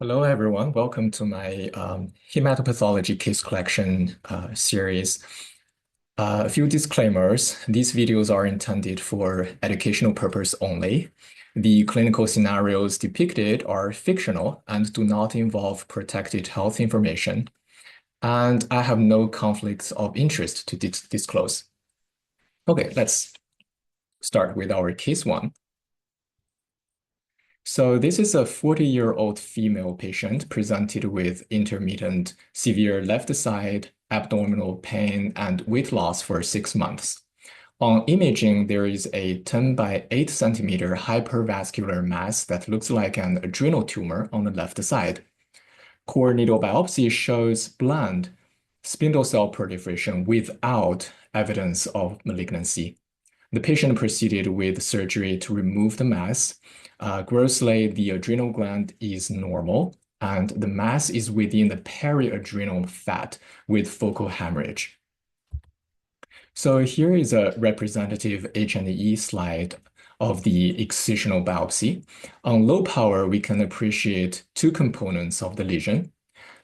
Hello, everyone. Welcome to my hematopathology case collection series. A few disclaimers. These videos are intended for educational purpose only. The clinical scenarios depicted are fictional and do not involve protected health information. And I have no conflicts of interest to disclose. Okay, let's start with our case one. So this is a 40-year-old female patient presented with intermittent severe left side abdominal pain and weight loss for 6 months. On imaging, there is a 10 by 8 centimeter hypervascular mass that looks like an adrenal tumor on the left side. Core needle biopsy shows bland spindle cell proliferation without evidence of malignancy. The patient proceeded with surgery to remove the mass. Grossly, the adrenal gland is normal, and the mass is within the periadrenal fat with focal hemorrhage. So here is a representative H&E slide of the excisional biopsy. On low power, we can appreciate two components of the lesion,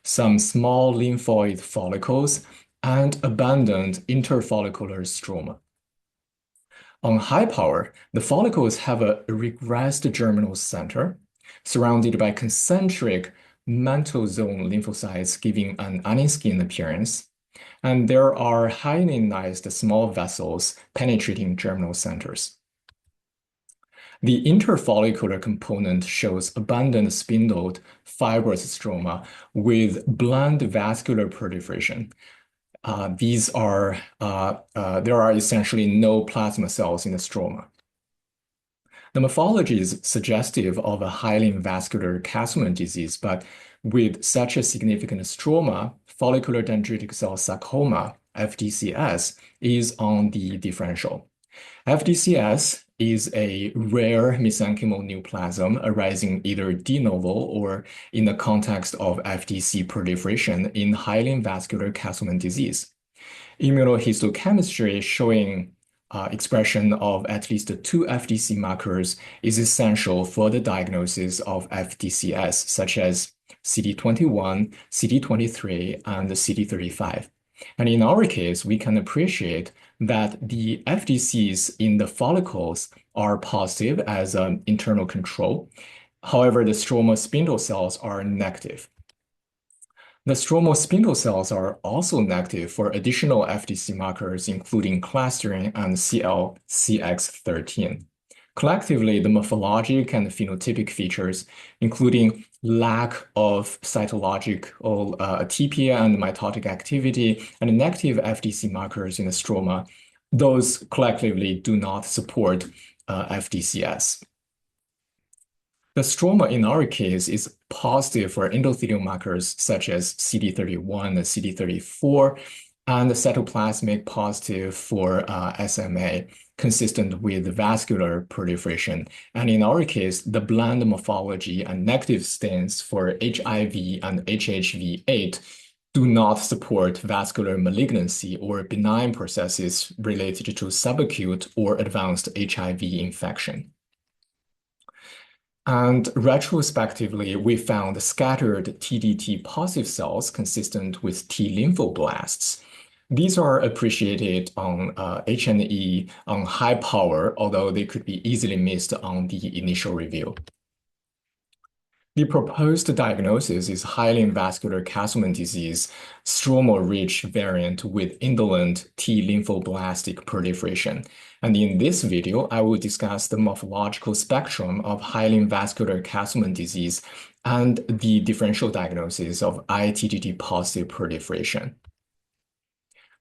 some small lymphoid follicles and abundant interfollicular stroma. On high power, the follicles have a regressed germinal center surrounded by concentric mantle zone lymphocytes giving an onion skin appearance, and there are hyalinized small vessels penetrating germinal centers. The interfollicular component shows abundant spindled fibrous stroma with bland vascular proliferation. There are essentially no plasma cells in the stroma. The morphology is suggestive of a Hyaline vascular Castleman disease, but with such a significant stroma, follicular dendritic cell sarcoma, FDCS, is on the differential. FDCS is a rare mesenchymal neoplasm arising either de novo or in the context of FDC proliferation in Hyaline vascular Castleman disease. Immunohistochemistry showing expression of at least two FDC markers is essential for the diagnosis of FDCS, such as CD21, CD23, and CD35. And in our case, we can appreciate that the FDCs in the follicles are positive as an internal control. However, the stromal spindle cells are negative. The stromal spindle cells are also negative for additional FDC markers, including clustering and CLCX13. Collectively, the morphologic and phenotypic features, including lack of cytological TPA and mitotic activity, and negative FDC markers in the stroma, those collectively do not support FDCS. The stroma in our case is positive for endothelial markers such as CD31 and CD34, and cytoplasmic positive for SMA, consistent with vascular proliferation. And in our case, the bland morphology and negative stains for HIV and HHV8 do not support vascular malignancy or benign processes related to subacute or advanced HIV infection. And retrospectively, we found scattered TDT positive cells consistent with T lymphoblasts. These are appreciated on H&E on high power, although they could be easily missed on the initial review. The proposed diagnosis is Hyaline vascular Castleman disease, stromal-rich variant with indolent T lymphoblastic proliferation. And in this video, I will discuss the morphological spectrum of Hyaline vascular Castleman disease and the differential diagnosis of iTdT positive proliferation.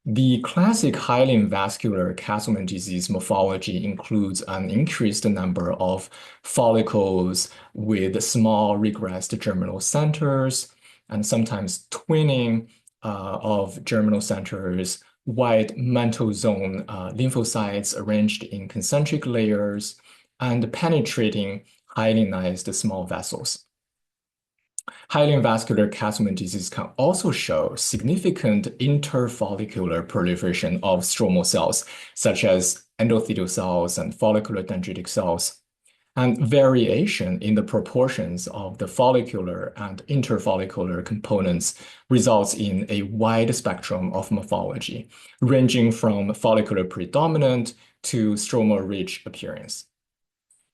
The classic Hyaline vascular Castleman disease morphology includes an increased number of follicles with small regressed germinal centers and sometimes twinning of germinal centers, wide mantle zone lymphocytes arranged in concentric layers, and penetrating hyalinized small vessels. Hyaline vascular Castleman disease can also show significant interfollicular proliferation of stromal cells, such as endothelial cells and follicular dendritic cells. And variation in the proportions of the follicular and interfollicular components results in a wide spectrum of morphology, ranging from follicular predominant to stromal-rich appearance.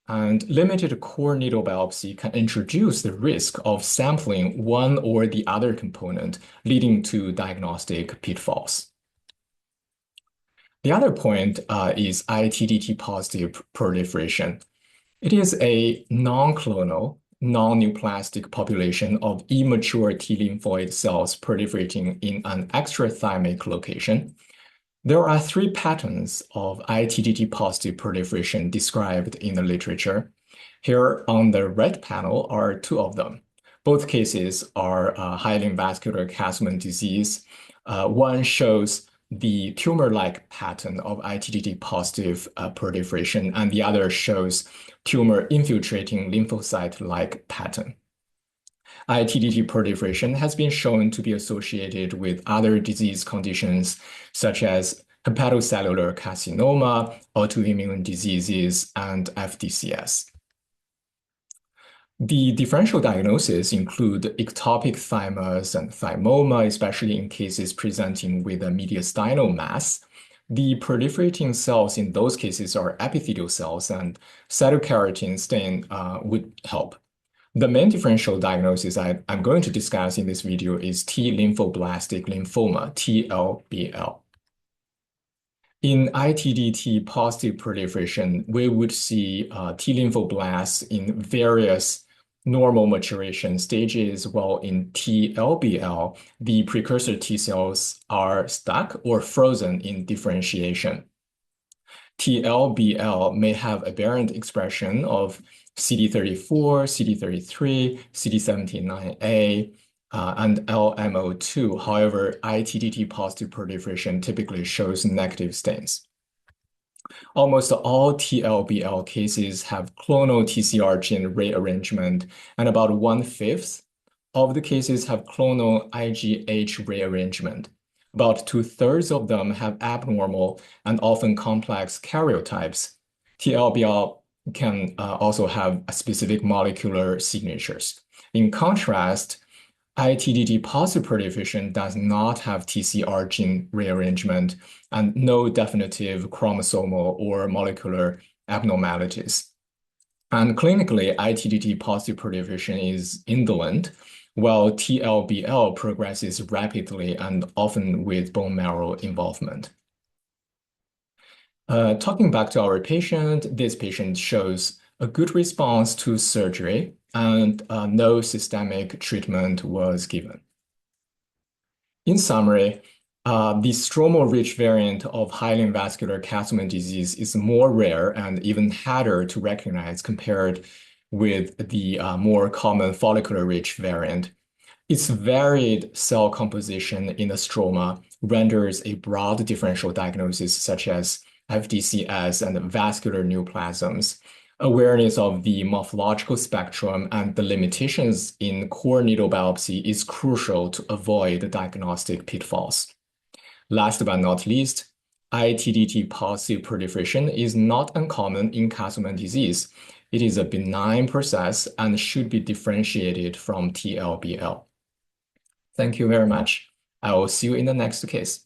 And limited core needle biopsy can introduce the risk of sampling one or the other component, leading to diagnostic pitfalls. The other point is iTdT positive proliferation. It is a non-clonal, non-neoplastic population of immature T lymphoid cells proliferating in an extrathymic location. There are three patterns of iTdT positive proliferation described in the literature. Here on the right panel are two of them. Both cases are Hyaline vascular Castleman disease. One shows the tumor-like pattern of iTdT positive proliferation, and the other shows tumor infiltrating lymphocyte-like pattern. iTdT proliferation has been shown to be associated with other disease conditions such as hepatocellular carcinoma, autoimmune diseases, and FDCS. The differential diagnoses include ectopic thymus and thymoma, especially in cases presenting with a mediastinal mass. The proliferating cells in those cases are epithelial cells, and cytokeratin stain would help. The main differential diagnosis I'm going to discuss in this video is T lymphoblastic lymphoma, TLBL. In iTdT positive proliferation, we would see T lymphoblasts in various normal maturation stages, while in TLBL, the precursor T cells are stuck or frozen in differentiation. TLBL may have aberrant expression of CD34, CD33, CD79A, and LMO2. However, iTdT positive proliferation typically shows negative stains. Almost all TLBL cases have clonal TCR gene rearrangement, and about 1/5 of the cases have clonal IgH rearrangement. About 2/3 of them have abnormal and often complex karyotypes. TLBL can also have specific molecular signatures. In contrast, iTdT positive proliferation does not have TCR gene rearrangement and no definitive chromosomal or molecular abnormalities. And clinically, iTdT positive proliferation is indolent, while TLBL progresses rapidly and often with bone marrow involvement. Talking back to our patient, this patient shows a good response to surgery and no systemic treatment was given. In summary, the stromal-rich variant of Hyaline vascular Castleman disease is more rare and even harder to recognize compared with the more common follicular-rich variant. Its varied cell composition in the stroma renders a broad differential diagnosis such as FDCS and vascular neoplasms. Awareness of the morphological spectrum and the limitations in core needle biopsy is crucial to avoid diagnostic pitfalls. Last but not least, iTdT positive proliferation is not uncommon in Castleman disease. It is a benign process and should be differentiated from TLBL. Thank you very much. I will see you in the next case.